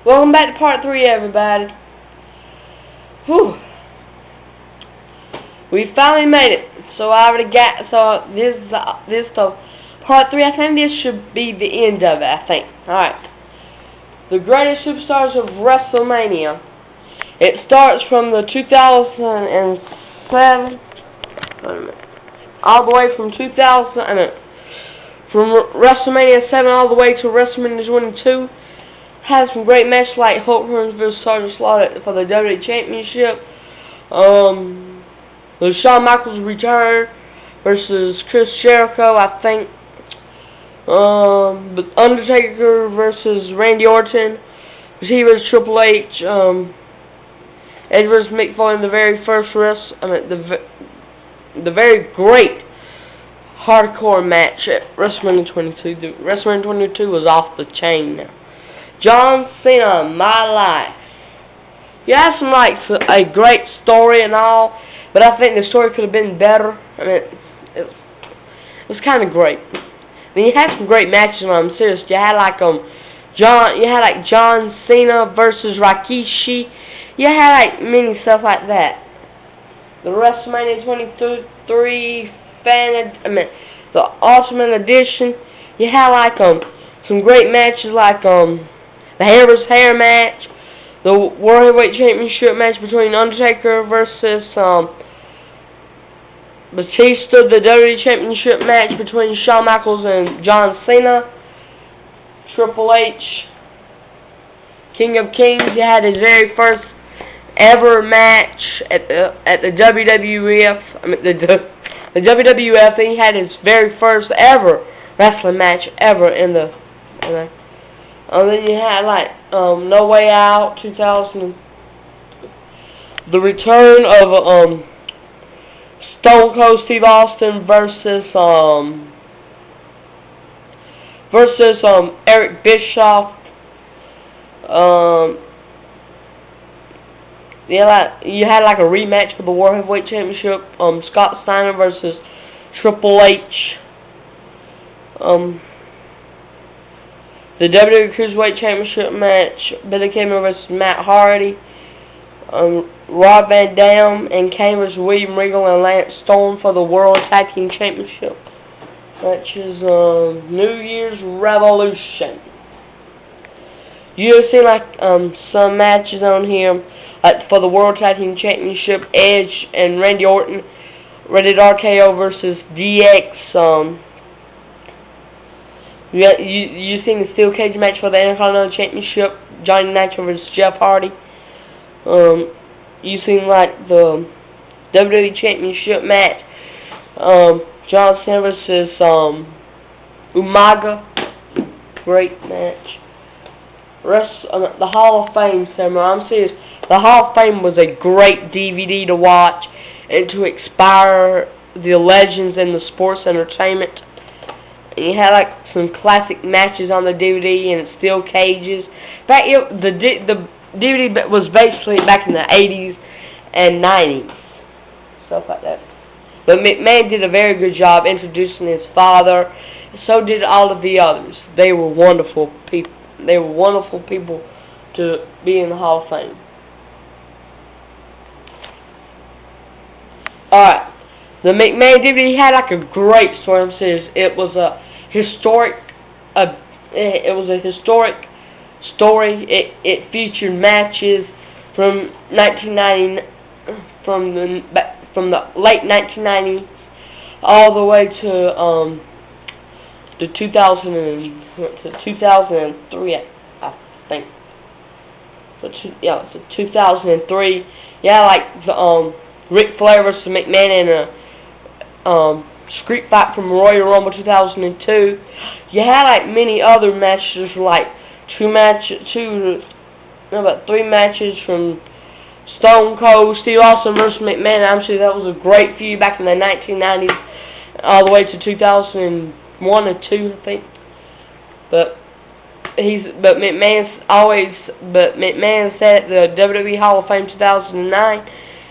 Welcome back to part 3, everybody. Whew. We finally made it. So I already got, this part 3. I think this should be the end of it, I think. Alright. The greatest superstars of WrestleMania. It starts from the 2007, all the way from from WrestleMania 7 all the way to WrestleMania 22. Has some great matches like Hulk Hogan vs. Sergeant Slaughter for the WWE Championship. The Shawn Michaels return versus Chris Jericho, I think. Undertaker versus Randy Orton. He versus Triple H. Edge versus Mick Foley in the very first the very great hardcore match at WrestleMania 22. The WrestleMania 22 was off the chain now. John Cena, My Life. You have some a great story and all, but I think the story could have been better. I mean, it was kind of great. I mean, you had some great matches. I'm serious. You had John Cena versus Rikishi. You had many stuff like that. The WrestleMania 23 the Ultimate Edition. You had some great matches the hair versus hair match, the World Heavyweight Championship match between Undertaker versus Batista, the WWE Championship match between Shawn Michaels and John Cena, Triple H, King of Kings. You had his very first ever match at the WWF. The WWF. He had his very first ever wrestling match ever in the. Then you had No Way Out 2000. The return of Stone Cold Steve Austin versus Eric Bischoff. You had a rematch for the World Heavyweight Championship. Scott Steiner versus Triple H. The WWE Cruiserweight Championship match, Billy Kidman versus Matt Hardy. Rob Van Dam and Kane versus William Regal and Lance Storm for the World Tag Team Championship. Which is New Year's Revolution. You have seen some matches on here for the World Tag Team Championship. Edge and Randy Orton, Rated RKO versus DX. You seen the steel cage match for the Intercontinental Championship, Johnny Nitro versus Jeff Hardy. You seen the WWE Championship match, John Cena versus Umaga. Great match. The Hall of Fame ceremony. I'm serious. The Hall of Fame was a great DVD to watch and to inspire the legends in the sports entertainment. And you had some classic matches on the DVD and steel cages. In fact, the DVD was basically back in the 80s and 90s, stuff like that. But McMahon did a very good job introducing his father. So did all of the others. They were wonderful people. They were wonderful people to be in the Hall of Fame. Alright. The McMahon DVD had a great story. I'm serious. It was a historic. Story. It featured matches from 1990, from the late 1990s all the way to 2003, I think. So 2003. Yeah, the Ric Flair versus McMahon in a street fight from Royal Rumble 2002. You had many other matches, three matches from Stone Cold Steve Austin versus McMahon. I'm sure that was a great feud back in the 1990s, all the way to 2001 or 2, I think. But McMahon said at the WWE Hall of Fame 2009.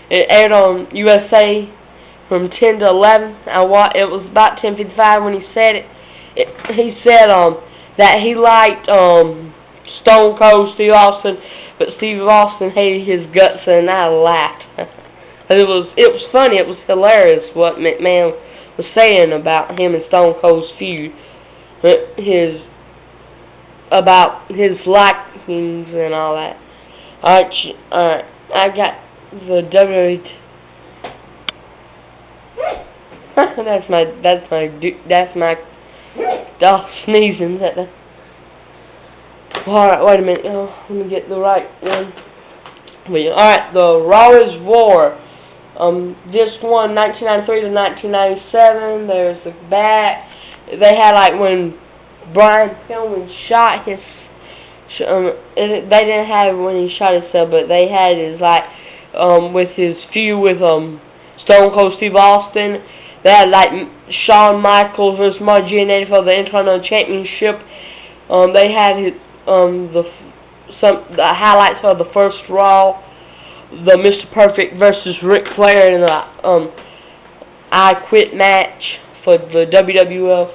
It aired on USA from 10 to 11. It was about 10:55 when he said it. He said that he liked Stone Cold Steve Austin, but Steve Austin hated his guts, and I laughed. It was funny. It was hilarious what McMahon was saying about him and Stone Cold's feud, about his likings and all that. Alright, I got the WWE. that's my dog sneezing. Alright, wait a minute. Let me get the right one. Alright, the Raw is War. This one, 1993 to 1997. There's the back. They had like when Brian Pillman shot his. They didn't have when he shot himself, but they had his like with his feud with Stone Cold Steve Austin. They had like Shawn Michaels versus Mark Giannetti for the Intercontinental Championship. They had his, the highlights of the first Raw. The Mr. Perfect versus Ric Flair in the I Quit match for the WWF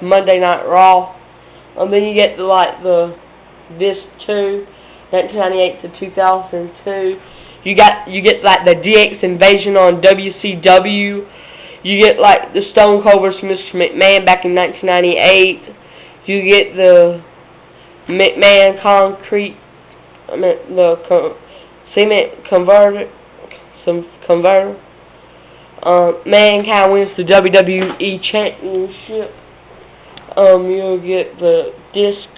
Monday Night Raw. Then you get this 1998 to 2002. You get like the DX Invasion on WCW. You get like the Stone Cold vs. Mr. McMahon back in 1998. You get the McMahon Cement Converter. Mankind wins the WWE Championship. You'll get the Disc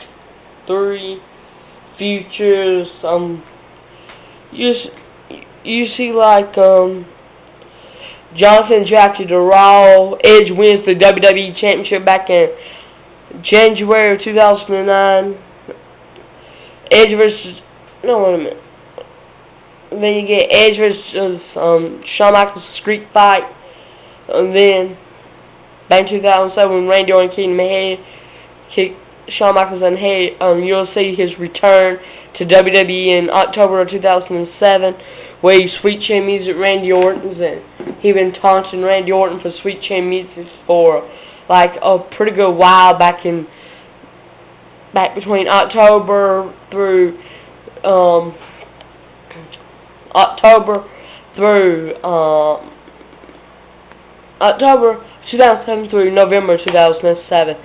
3 Futures. You see like Johnson drafted to Raw. Edge wins the WWE Championship back in January of 2009. Edge versus wait a minute. Then you get Edge versus Shawn Michaels Street Fight. And then back in 2007 when Randy Orton kicked Shawn Michaels in the head, you'll see his return to WWE in October of 2007, where he Sweet Chin Music Randy Orton's, and he been taunting Randy Orton for Sweet Chin Music for like a pretty good while back between October through October 2007 through November 2007.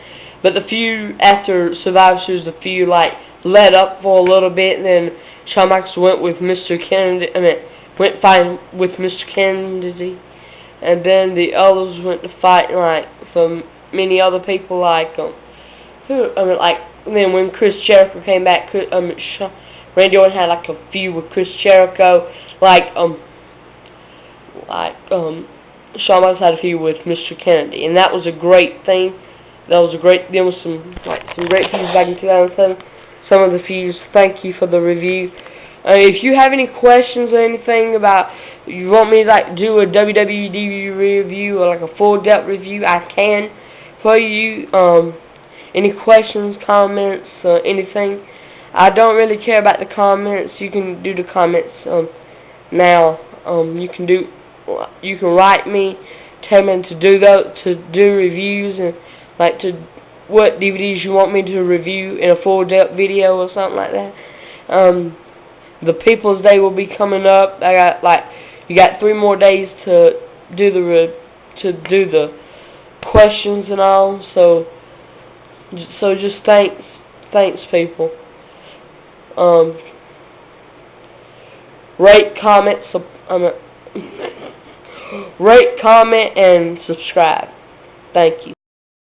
But the feud after Survivor Series, the feud like let up for a little bit, and then Shawn Michaels went with Mr. Kennedy. Went fighting with Mr. Kennedy, and then the others went to fight like some many other people like then when Chris Jericho came back, Randy Orton had like a feud with Chris Jericho, Shawn Michaels had a feud with Mr. Kennedy, and that was a great thing. There was some great feuds back in 2007. Some of the feuds. Thank you for the review. If you have any questions or anything about you want me to do a WWE DVD review or like a full depth review, I can for you. Any questions, comments, anything. I don't really care about the comments. You can do the comments now. You can write me, tell me to do reviews and what DVDs you want me to review in a full depth video or something like that. The People's Day will be coming up. You got 3 more days to do the questions and all. So just thanks people. Rate, comment, and subscribe. Thank you.